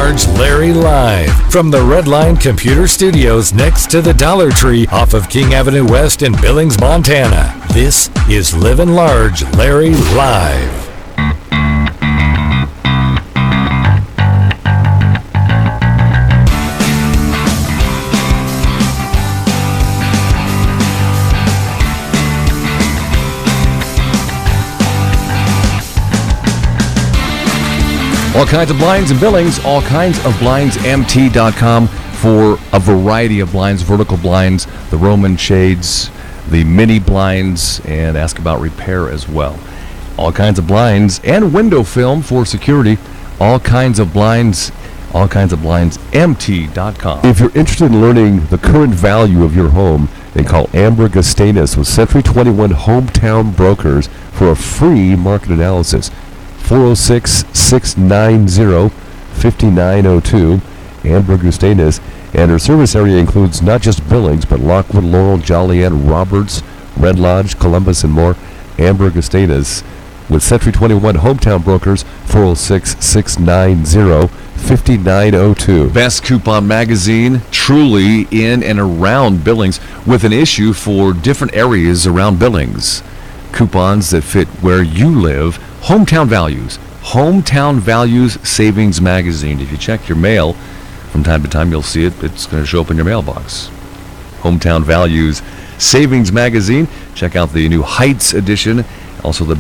Large Larry live from the Redline Computer Studios next to the Dollar Tree off of King Avenue West in Billings, Montana. This is Livin Large Larry live. All kinds of blinds and billings, all kinds of blindsmt.com for a variety of blinds, vertical blinds, the Roman shades, the mini blinds, and ask about repair as well. All kinds of blinds and window film for security, all kinds of blinds mt.com. If you're interested in learning the current value of your home, then call Amber Gustanis with Century 21 Hometown Brokers for a free market analysis. 406-690-5902. Amber Gustanis, and her service area includes not just Billings, but Lockwood, Laurel, Joliet, Roberts, Red Lodge, Columbus, and more. Amber Gustanis with Century 21 Hometown Brokers, 406-690-5902. Best Coupon Magazine, truly in and around Billings, with an issue for different areas around Billings. Coupons that fit where you live. Hometown Values Savings Magazine. If you check your mail from time to time, you'll see it. It's going to show up in your mailbox. Hometown Values Savings Magazine. Check out the new Heights edition. Also the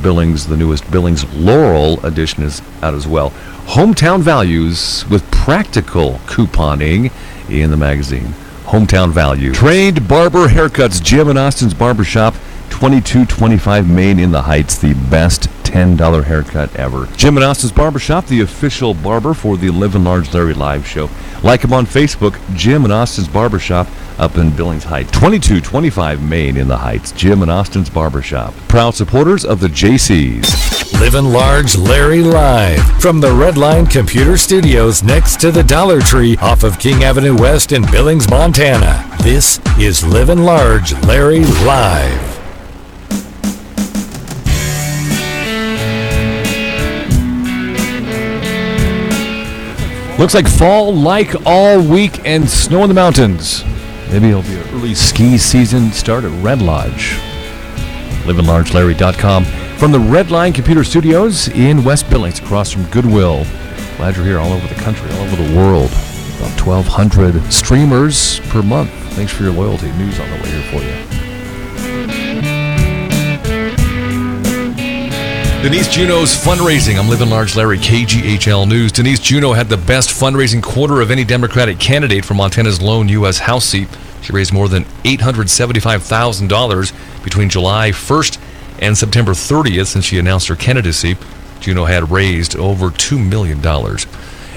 newest Billings Laurel edition is out as well. Hometown Values with practical couponing in the magazine. Hometown Values. Trained barber haircuts. Jim and Austin's Barbershop. 2225 Main in the Heights, the best $10 haircut ever. Jim and Austin's Barbershop, the official barber for the Livin Large Larry live show. Like him on Facebook, Jim and Austin's Barbershop up in Billings Heights. 2225 Main in the Heights, Jim and Austin's Barbershop. Proud supporters of the JCs. Livin Large Larry live from the Redline Computer Studios next to the Dollar Tree off of King Avenue West in Billings, Montana. This is Livin Large Larry live. Looks like fall like all week and snow in the mountains. Maybe it'll be an early ski season start at Red Lodge. LivinLargeLarry.com from the Redline Computer Studios in West Billings across from Goodwill. Glad you're here all over the country, all over the world. About 1,200 streamers per month. Thanks for your loyalty. News on the way here for you. Denise Juneau's fundraising. I'm Livin Large Larry, KGHL News. Denise Juneau had the best fundraising quarter of any Democratic candidate for Montana's lone U.S. House seat. She raised more than $875,000 between July 1st and September 30th since she announced her candidacy. Juneau had raised over $2 million.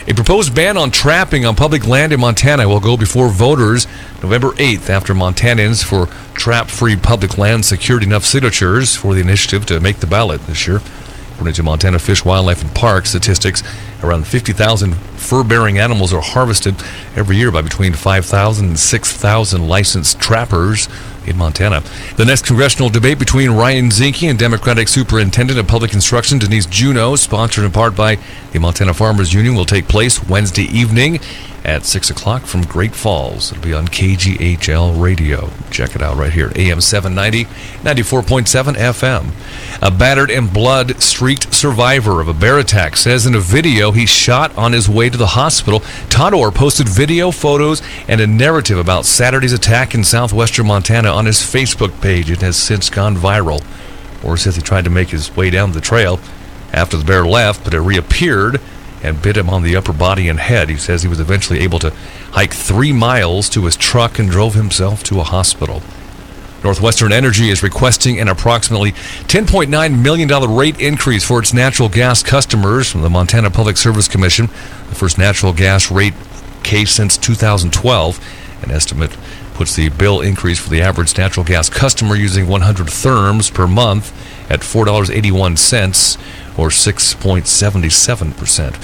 A proposed ban on trapping on public land in Montana will go before voters November 8th after Montanans for trap-free public land secured enough signatures for the initiative to make the ballot this year. According to Montana Fish, Wildlife, and Park statistics, around 50,000 fur-bearing animals are harvested every year by between 5,000 and 6,000 licensed trappers in Montana. The next congressional debate between Ryan Zinke and Democratic Superintendent of Public Instruction Denise Juneau, sponsored in part by the Montana Farmers Union, will take place Wednesday evening at 6 o'clock from Great Falls. It'll be on KGHL Radio. Check it out right here, AM 790, 94.7 FM. A battered and blood-streaked survivor of a bear attack says in a video he shot on his way to the hospital. Todd Orr posted video, photos, and a narrative about Saturday's attack in southwestern Montana on his Facebook page. It has since gone viral. Orr says he tried to make his way down the trail after the bear left, but it reappeared and bit him on the upper body and head. He says he was eventually able to hike 3 miles to his truck and drove himself to a hospital. Northwestern Energy is requesting an approximately $10.9 million rate increase for its natural gas customers from the Montana Public Service Commission, the first natural gas rate case since 2012. An estimate puts the bill increase for the average natural gas customer using 100 therms per month at $4.81 or 6.77%.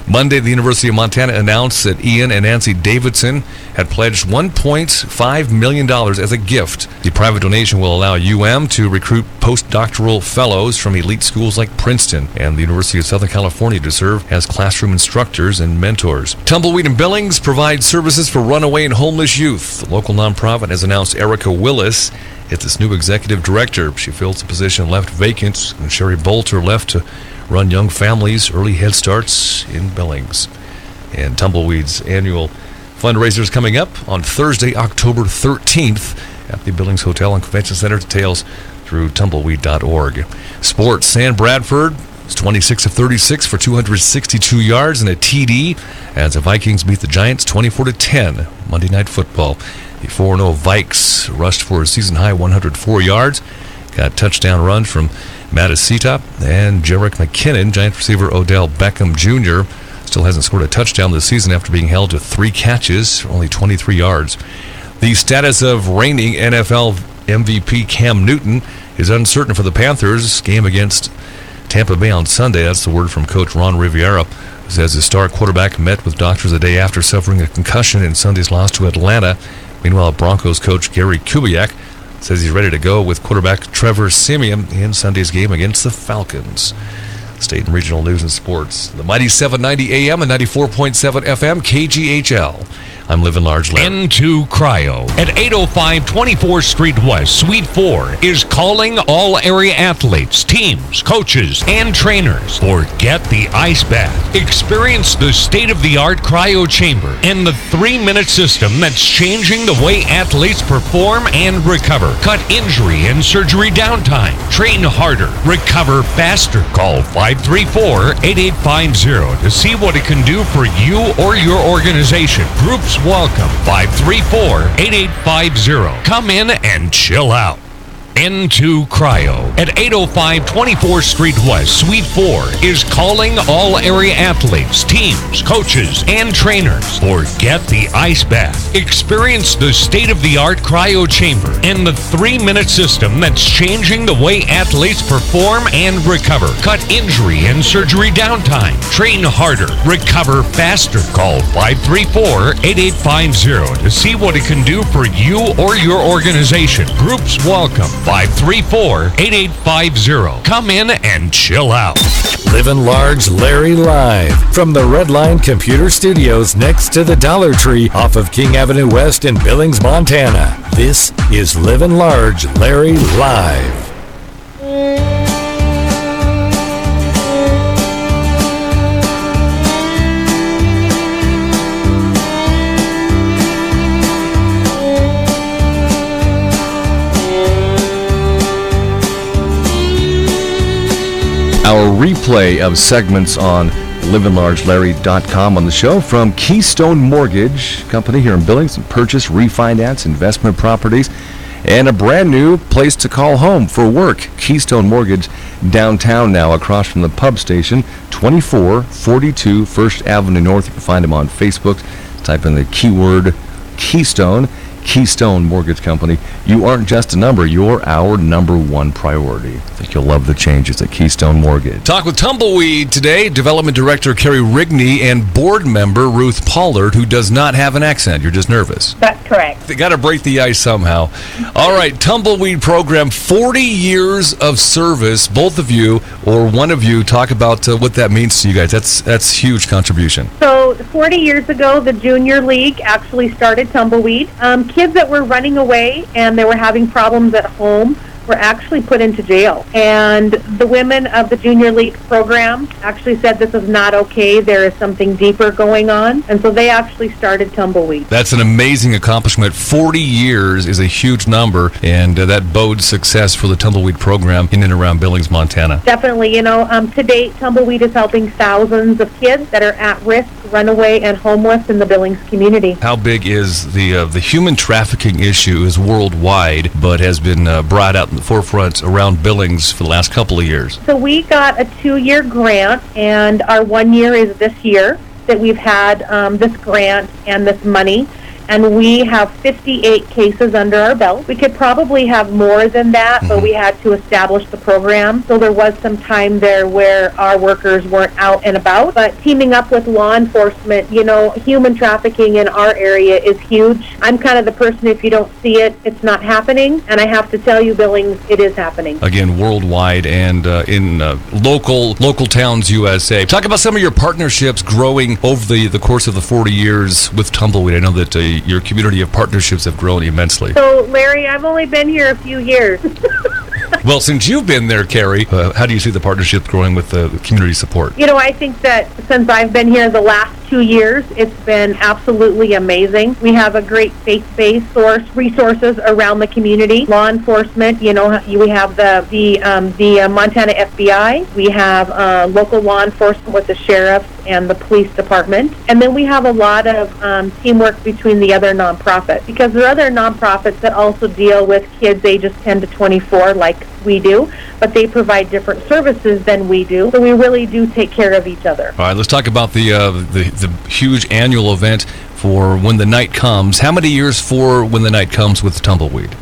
Monday, the University of Montana announced that Ian and Nancy Davidson had pledged $1.5 million as a gift. The private donation will allow UM to recruit postdoctoral fellows from elite schools like Princeton and the University of Southern California to serve as classroom instructors and mentors. Tumbleweed and Billings provides services for runaway and homeless youth. The local nonprofit has announced Erica Willis is its new executive director. She fills the position left vacant, and Sherry Bolter left to run Young Families Early Head Starts in Billings. And Tumbleweed's annual fundraiser is coming up on Thursday, October 13th at the Billings Hotel and Convention Center. Details through tumbleweed.org. Sports, Sam Bradford is 26 of 36 for 262 yards and a TD as the Vikings beat the Giants 24-10 Monday Night Football. The 4-0 Vikes rushed for a season-high 104 yards. Got touchdown runs from Matasita and Jarek McKinnon. Giants receiver Odell Beckham Jr. still hasn't scored a touchdown this season after being held to 3 catches for only 23 yards. The status of reigning NFL MVP Cam Newton is uncertain for the Panthers' game against Tampa Bay on Sunday. That's the word from Coach Ron Rivera, who says his star quarterback met with doctors the day after suffering a concussion in Sunday's loss to Atlanta. Meanwhile, Broncos coach Gary Kubiak says he's ready to go with quarterback Trevor Siemian in Sunday's game against the Falcons. State and regional news and sports. The mighty 790 AM and 94.7 FM KGHL. I'm Livin Large Larry. N2 Cryo at 805 24th Street West, Suite 4 is calling all area athletes, teams, coaches, and trainers. Forget the ice bath. Experience the state-of-the-art cryo chamber and the 3-minute system that's changing the way athletes perform and recover. Cut injury and surgery downtime. Train harder. Recover faster. Call 534-8850 to see what it can do for you or your organization. Groups welcome. 534-8850. Come in and chill out. N2 Cryo at 805 24th Street West, Suite 4 is calling all area athletes, teams, coaches, and trainers. Forget the ice bath. Experience the state-of-the-art cryo chamber and the 3-minute system that's changing the way athletes perform and recover. Cut injury and surgery downtime. Train harder. Recover faster. Call 534-8850 to see what it can do for you or your organization. Groups welcome. 534-8850. Come in and chill out. Livin Large Larry live from the Red Line Computer Studios next to the Dollar Tree off of King Avenue West in Billings, Montana. This is Livin Large Larry live. Our replay of segments on livinlargelarry.com on the show from Keystone Mortgage Company here in Billings. Purchase, refinance, investment properties, and a brand new place to call home for work. Keystone Mortgage downtown now across from the pub station, 2442 First Avenue North. You can find them on Facebook. Type in the keyword Keystone. Keystone Mortgage Company. You aren't just a number, you're our number one priority. I think you'll love the changes at Keystone Mortgage. Talk with Tumbleweed today, Development Director Carrie Rigney and Board Member Ruth Pollard, who does not have an accent. You're just nervous. That's correct. They got to break the ice somehow. All right, Tumbleweed program, 40 years of service. Both of you, or one of you, talk about what that means to you guys. That's huge contribution. So 40 years ago, the Junior League actually started Tumbleweed. Kids that were running away and they were having problems at home were actually put into jail. And the women of the Junior League program actually said this is not okay. There is something deeper going on. And so they actually started Tumbleweed. That's an amazing accomplishment. 40 years is a huge number, and that bodes success for the Tumbleweed program in and around Billings, Montana. Definitely. To date, Tumbleweed is helping thousands of kids that are at risk, runaway, and homeless in the Billings community. How big is the human trafficking issue is worldwide, but has been brought out in the forefront around Billings for the last couple of years? So we got a 2-year grant, and our 1 year is this year that we've had this grant and this money. and we have 58 cases under our belt. We could probably have more than that, but we had to establish the program. So there was some time there where our workers weren't out and about. But teaming up with law enforcement, human trafficking in our area is huge. I'm kind of the person, if you don't see it, it's not happening. And I have to tell you, Billings, it is happening. Again, worldwide and in local towns, USA. Talk about some of your partnerships growing over the course of the 40 years with Tumbleweed. I know that your community of partnerships have grown immensely. So, Larry, I've only been here a few years. Well, since you've been there, Carrie, how do you see the partnership growing with the community support? I think that since I've been here the last 2 years, it's been absolutely amazing. We have a great faith-based resources around the community. Law enforcement, we have the Montana FBI. We have local law enforcement with the sheriffs and the police department. And then we have a lot of teamwork between the other nonprofits, because there are other nonprofits that also deal with kids ages 10 to 24 like we do, but they provide different services than we do. So we really do take care of each other. All right, let's talk about the huge annual event for When the Night Comes. How many years for When the Night Comes with Tumbleweed?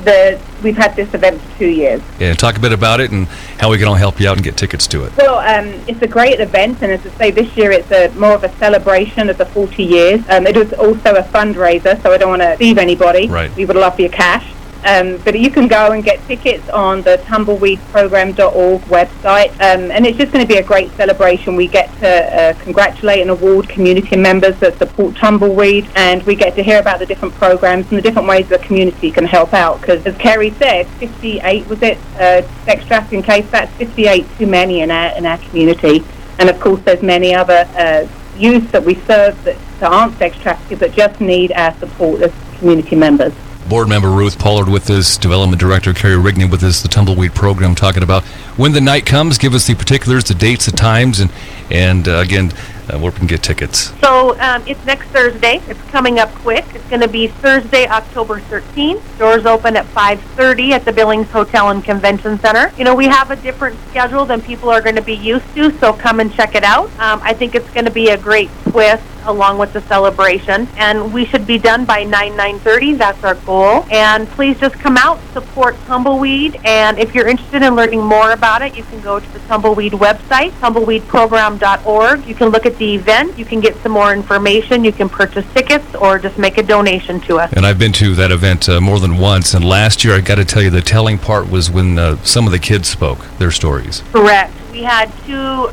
We've had this event for 2 years. Yeah, talk a bit about it and how we can all help you out and get tickets to it. Well, it's a great event, and as I say, this year it's more of a celebration of the 40 years. It was also a fundraiser, so I don't want to deceive anybody. Right. We would love your cash. But you can go and get tickets on the tumbleweedprogram.org website, and it's just going to be a great celebration. We get to congratulate and award community members that support Tumbleweed, and we get to hear about the different programs and the different ways the community can help out. Because as Kerry said, 58 was it sex trafficking case? That's 58 too many in our community, and of course there's many other youth that we serve that aren't sex traffickers that just need our support as community members. Board member Ruth Pollard with us, Development Director Carrie Rigney with us, the Tumbleweed program, talking about When the Night Comes. Give us the particulars, the dates, the times, and again, where we can get tickets. So it's next Thursday. It's coming up quick. It's going to be Thursday, October 13th. Doors open at 5:30 at the Billings Hotel and Convention Center. We have a different schedule than people are going to be used to, so come and check it out. I think it's going to be a great twist along with the celebration, and we should be done by 9:30. That's our goal. And please just come out, support Tumbleweed, and if you're interested in learning more about it, you can go to the Tumbleweed website, tumbleweedprogram.org. You can look at the event, you can get some more information, you can purchase tickets, or just make a donation to us. And I've been to that event more than once, and last year, I got to tell you, the telling part was when some of the kids spoke their stories. Correct. We had two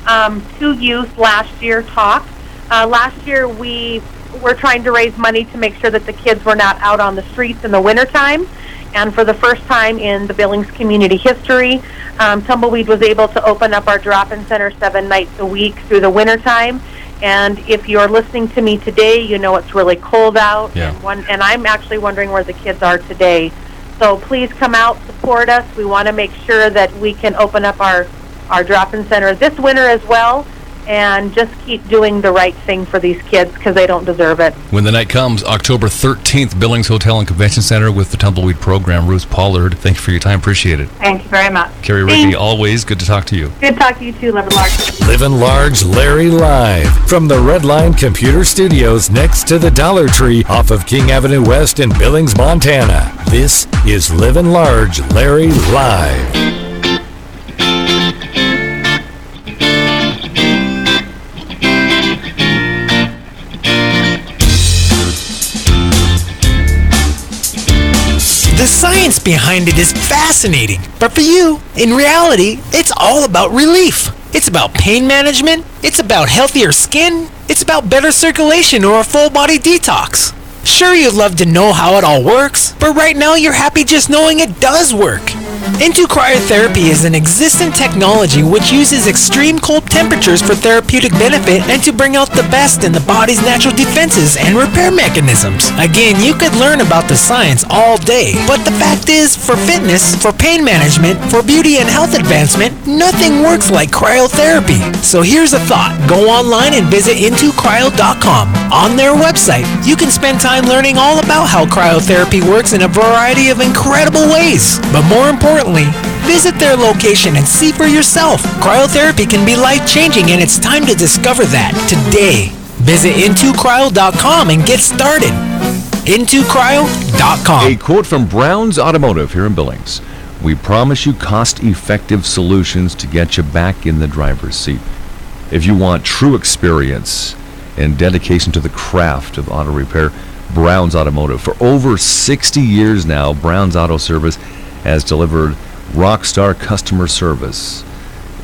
youth last year talk. Last year, we were trying to raise money to make sure that the kids were not out on the streets in the wintertime. And for the first time in the Billings community history, Tumbleweed was able to open up our drop-in center 7 nights a week through the wintertime. And if you're listening to me today, it's really cold out. Yeah. And I'm actually wondering where the kids are today. So please come out, support us. We want to make sure that we can open up our drop-in center this winter as well, and just keep doing the right thing for these kids because they don't deserve it. When the Night Comes, October 13th, Billings Hotel and Convention Center with the Tumbleweed program. Ruth Pollard, thank you for your time. Appreciate it. Thank you very much. Carrie Rigney, always good to talk to you. Good to talk to you too, Livin Large. Livin Large Larry live from the Redline Computer Studios next to the Dollar Tree off of King Avenue West in Billings, Montana. This is Livin Large Larry live. The science behind it is fascinating, but for you, in reality, it's all about relief. It's about pain management, it's about healthier skin, it's about better circulation or a full body detox. Sure, you'd love to know how it all works, but right now you're happy just knowing it does work. Into cryotherapy is an existent technology which uses extreme cold temperatures for therapeutic benefit and to bring out the best in the body's natural defenses and repair mechanisms. Again, you could learn about the science all day, but the fact is, for fitness, for pain management, for beauty and health advancement, nothing works like cryotherapy. So here's a thought. Go online and visit intocryo.com. On their website, you can spend time learning all about how cryotherapy works in a variety of incredible ways. But more importantly, visit their location and see for yourself. Cryotherapy can be life-changing, and it's time to discover that today. Visit intocryo.com and get started. IntoCryo.com. A quote from Brown's Automotive here in Billings. We promise you cost-effective solutions to get you back in the driver's seat. If you want true experience and dedication to the craft of auto repair, Brown's Automotive. For over 60 years now, Brown's Auto Service has delivered rockstar customer service.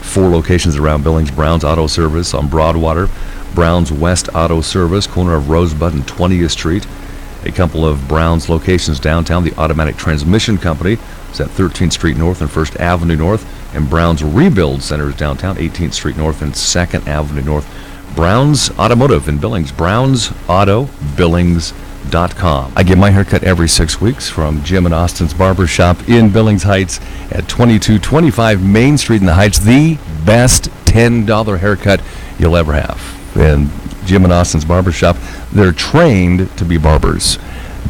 4 locations around Billings. Brown's Auto Service on Broadwater, Brown's West Auto Service, corner of Rosebud and 20th Street. A couple of Brown's locations downtown. The Automatic Transmission Company is at 13th Street North and 1st Avenue North, and Brown's Rebuild Center is downtown, 18th Street North and 2nd Avenue North. Brown's Automotive in Billings. BrownsAutoBillings.com. I get my haircut every 6 weeks from Jim and Austin's Barbershop in Billings Heights at 2225 Main Street in the Heights. The best $10 haircut you'll ever have. And Jim and Austin's Barbershop, they're trained to be barbers.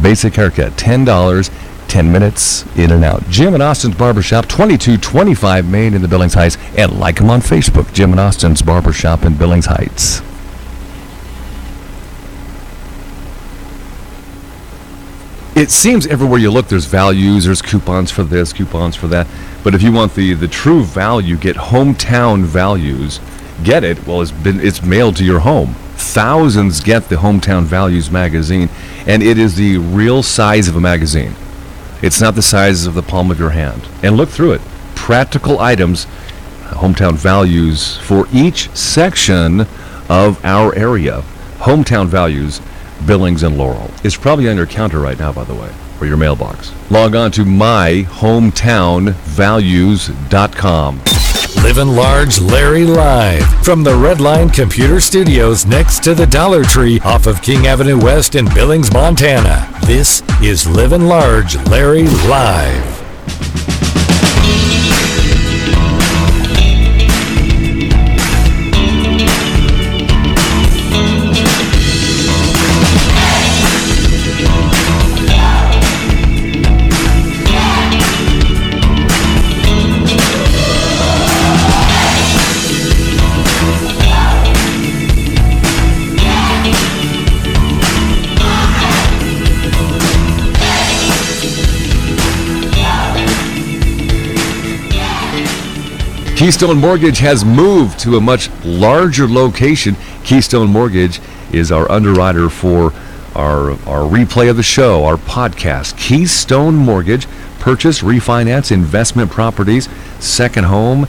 Basic haircut, $10, 10 minutes, in and out. Jim and Austin's Barbershop, 2225 Main in the Billings Heights. And like them on Facebook, Jim and Austin's Barbershop in Billings Heights. It seems everywhere you look, there's values, there's coupons for this, coupons for that. But if you want the true value, get Hometown Values. Get it? Well, it's mailed to your home. Thousands get the Hometown Values magazine, and it is the real size of a magazine. It's not the size of the palm of your hand. And look through it. Practical items, Hometown Values for each section of our area. Hometown Values, Billings and Laurel. It's probably on your counter right now, by the way, or your mailbox. Log on to myhometownvalues.com. Livin' Large Larry live from the Redline Computer Studios next to the Dollar Tree off of King Avenue West in Billings, Montana. This is Livin' Large Larry live. Keystone Mortgage has moved to a much larger location. Keystone Mortgage is our underwriter for our replay of the show, our podcast. Keystone Mortgage, purchase, refinance, investment properties, second home,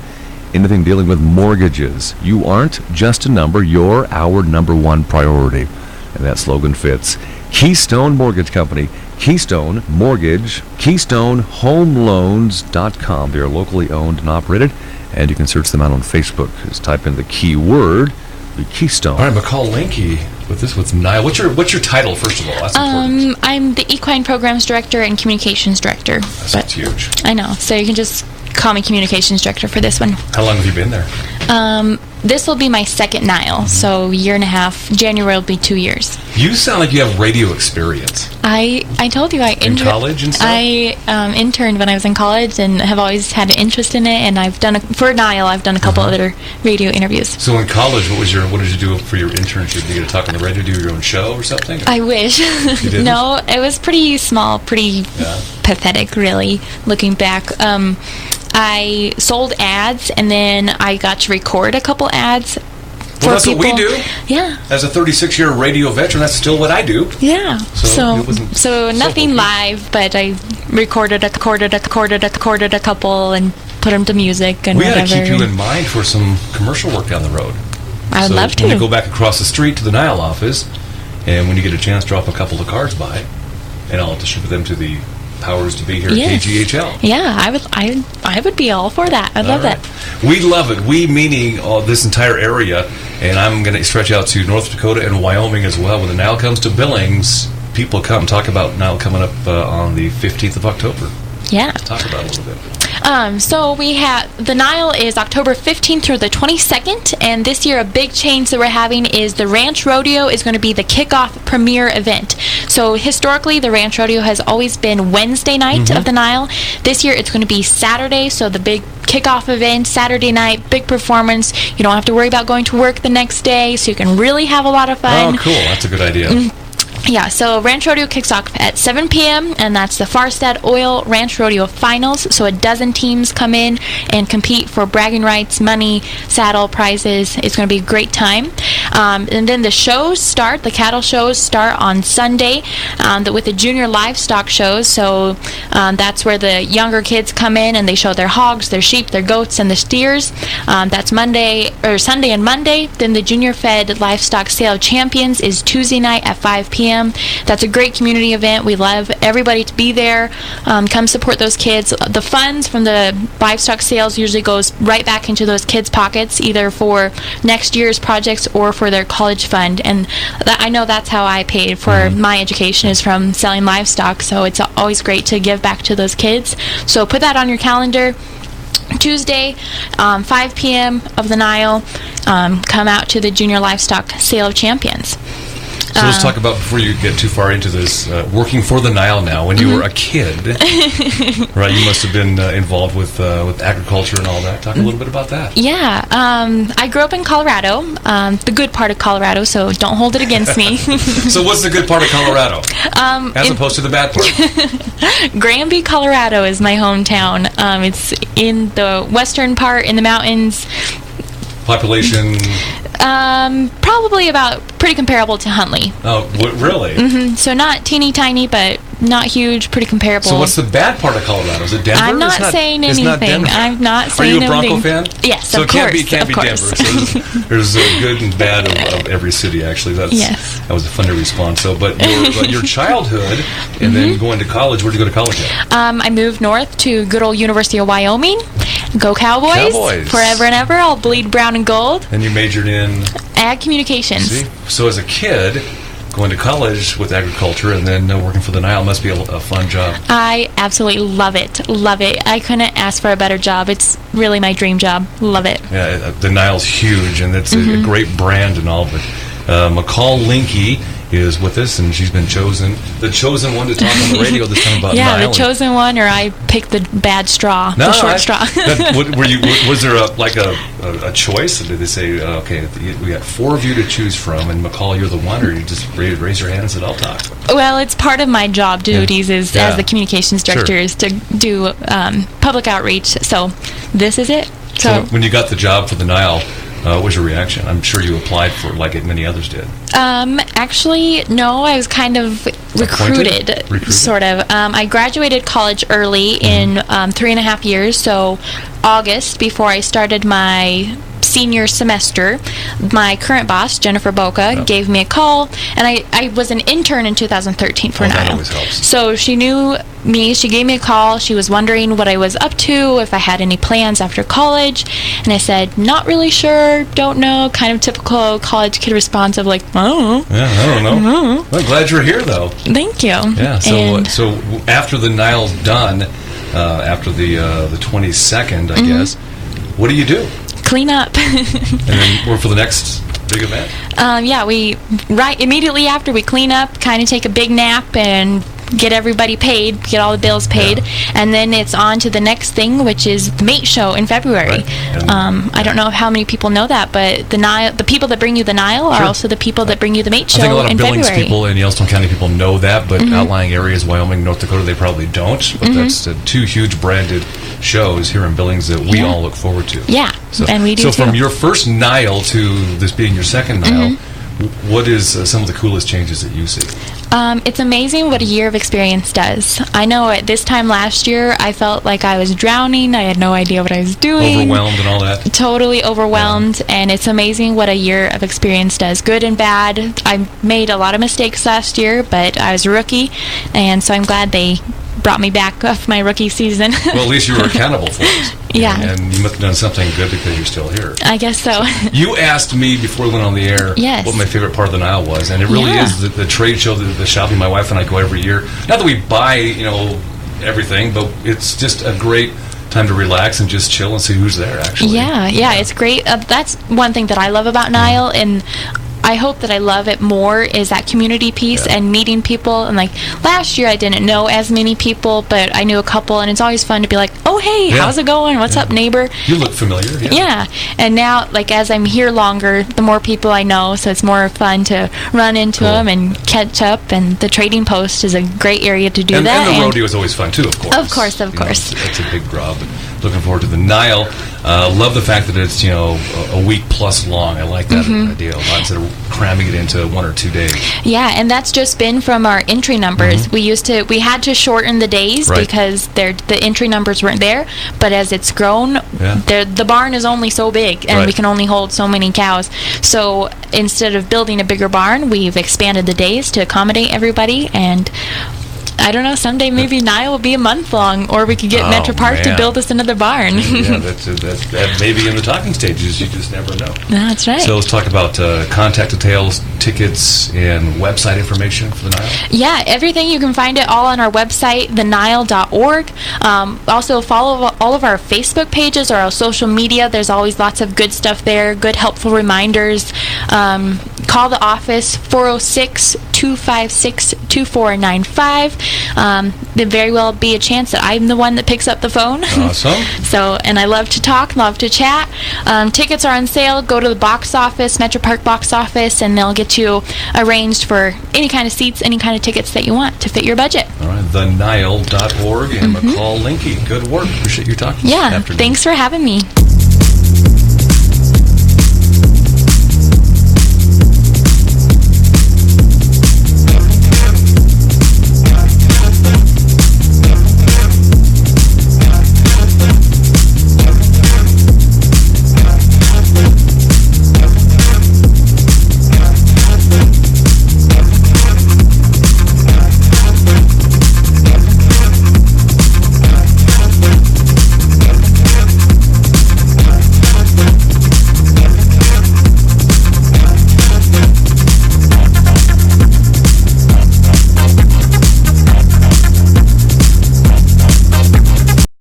anything dealing with mortgages. You aren't just a number, you're our number one priority. And that slogan fits. Keystone Mortgage Company, Keystone Mortgage, KeystoneHomeLoans.com. They are locally owned and operated, and you can search them out on Facebook. Just type in the keyword, the Keystone. All right, McCall Linky with this with Niall. What's your title, first of all? That's important. I'm the Equine Programs Director and Communications Director. That's huge. I know, so you can just call me Communications Director for this one. How long have you been there? This will be my second Nile, so year and a half. January will be 2 years. You sound like you have radio experience. I told you in college and stuff? I interned when I was in college and have always had an interest in it, and for Nile I've done a couple other radio interviews. So in college, what did you do for your internship? Did you get to talk on the radio, do your own show or something? I wish. You didn't? No, it was pretty small, pretty pathetic, really, looking back. I sold ads, and then I got to record a couple ads for that's people. What we do. Yeah. As a 36-year radio veteran, that's still what I do. Yeah. So nothing so live, but I recorded a couple and put them to music and whatever. We got to keep you in mind for some commercial work down the road. I would love to. When you go back across the street to the Nile office, and when you get a chance, drop a couple of cards by, and I'll distribute them to the powers to be here at KGHL. Yeah, I would be all for that. I'd love that. We love it. We meaning this entire area, and I'm going to stretch out to North Dakota and Wyoming as well. When the Nile comes to Billings, people come. Talk about Nile coming up on the 15th of October. Yeah. Talk about it a little bit. So we have, the Nile is October 15th through the 22nd, and this year a big change that we're having is the Ranch Rodeo is going to be the kickoff premier event. So historically, the Ranch Rodeo has always been Wednesday night of the Nile. This year it's going to be Saturday, so the big kickoff event, Saturday night, big performance. You don't have to worry about going to work the next day, so you can really have a lot of fun. Oh, cool. That's a good idea. Yeah, so Ranch Rodeo kicks off at 7 p.m., and that's the Farstad Oil Ranch Rodeo Finals. So a dozen teams come in and compete for bragging rights, money, saddle, prizes. It's going to be a great time. And then the cattle shows start on Sunday with the junior livestock shows. So that's where the younger kids come in and they show their hogs, their sheep, their goats, and the steers. That's Sunday and Monday. Then the junior fed livestock sale of champions is Tuesday night at 5 p.m. That's a great community event. We love everybody to be there. Come support those kids. The funds from the livestock sales usually goes right back into those kids' pockets, either for next year's projects or for their college fund. And I know that's how I paid for my education, is from selling livestock. So it's always great to give back to those kids. So put that on your calendar. Tuesday, 5 p.m. of the Nile. Come out to the Junior Livestock Sale of Champions. So let's talk about, before you get too far into this, working for the Nile now. When you were a kid, right, you must have been involved with agriculture and all that. Talk a little bit about that. Yeah, I grew up in Colorado, the good part of Colorado, so don't hold it against me. So what's the good part of Colorado, as opposed to the bad part? Granby, Colorado is my hometown. It's in the western part, in the mountains. Population? Probably about pretty comparable to Huntley. Oh, really? Mm-hmm. So not teeny tiny, but not huge, pretty comparable. So what's the bad part of Colorado? Is it Denver? I'm not saying anything. I'm not saying anything. Are you a Bronco fan? Yes, so of course. So it can't be Denver. So there's good and bad of every city, actually. That was fun to respond. So, but your childhood and then going to college, where'd you go to college at? I moved north to good old University of Wyoming. Go Cowboys. Forever and ever. I'll bleed brown and gold. And you majored in? Ag communications. See? So as a kid, going to college with agriculture and then working for the Nile must be a fun job. I absolutely love it. Love it. I couldn't ask for a better job. It's really my dream job. Love it. Yeah, the Nile's huge, and it's a great brand and all, but McCall Linke is with us, and she's been the chosen one to talk on the radio this time about Nile. Yeah, the chosen one, or I picked the bad straw, the short straw. Was there a choice? Did they say, okay, we got 4 of you to choose from, and McCall, you're the one, or you just raise your hand and said, I'll talk? Well, it's part of my job duties as the communications director is to do public outreach, so this is it. So when you got the job for the Nile, what was your reaction? I'm sure you applied for like many others did. Actually, no. I was kind of recruited? Sort of. I graduated college early in 3.5 years, so August, before I started my senior semester, my current boss, Jennifer Boca, gave me a call, and I was an intern in 2013 for Nile. That always helps. So she knew me. She gave me a call. She was wondering what I was up to, if I had any plans after college, and I said, not really sure, don't know, kind of typical college kid response of like, oh. Yeah, I don't know. I'm glad you're here, though. Thank you. Yeah, so after the Nile's done, after the 22nd, I guess, what do you do? Clean up. And then work for the next big event? Immediately after we clean up, kind of take a big nap and get everybody paid, get all the bills paid, and then it's on to the next thing, which is the Mate Show in February. Right. I don't know how many people know that, but the people that bring you the Nile are also the people that bring you the Mate Show in February. I think a lot of Billings people and Yellowstone County people know that, but outlying areas, Wyoming, North Dakota, they probably don't. But that's 2 huge branded shows here in Billings that we all look forward to. Yeah, and we do too. So from your first Nile to this being your second Nile, what is some of the coolest changes that you see? It's amazing what a year of experience does. I know at this time last year, I felt like I was drowning. I had no idea what I was doing. Overwhelmed and all that. Totally overwhelmed, and it's amazing what a year of experience does, good and bad. I made a lot of mistakes last year, but I was a rookie, and so I'm glad they brought me back off my rookie season. Well, at least you were accountable for it. Yeah. And you must have done something good because you're still here. I guess so. You asked me before we went on the air what my favorite part of the Nile was, and it really is the trade show, the shopping. My wife and I go every year. Not that we buy, everything, but it's just a great time to relax and just chill and see who's there, actually. Yeah, it's great. That's one thing that I love about Nile, and I hope that I love it more is that community piece and meeting people. And like last year I didn't know as many people, but I knew a couple, and it's always fun to be like, oh hey, how's it going? What's up, neighbor? You look familiar. Yeah. And now, like, as I'm here longer, the more people I know, so it's more fun to run into them and catch up. And the trading post is a great area to do that. And the rodeo is always fun too, of course. Of course. It's a big draw. But looking forward to the Nile. Love the fact that it's a week plus long. I like that idea a lot, instead of cramming it into 1 or 2 days. Yeah, and that's just been from our entry numbers. We had to shorten the days because the entry numbers weren't there. But as it's grown, the barn is only so big, and we can only hold so many cows. So instead of building a bigger barn, we've expanded the days to accommodate everybody. And I don't know, someday maybe Nile will be a month long, or we could get Metro Park to build us another barn. That may be in the talking stages. You just never know. That's right. So let's talk about contact details, tickets, and website information for the Nile. Yeah, everything. You can find it all on our website, thenile.org. Also, follow all of our Facebook pages or our social media. There's always lots of good stuff there, good helpful reminders. Call the office, 406-256-2495. There very well be a chance that I'm the one that picks up the phone. Awesome. And I love to talk, love to chat. Tickets are on sale. Go to the box office, Metro Park box office, and they'll get you arranged for any kind of seats, any kind of tickets that you want to fit your budget. All right, thenile.org and McCall Linky. Good work. Appreciate your talking. Yeah, thanks for having me.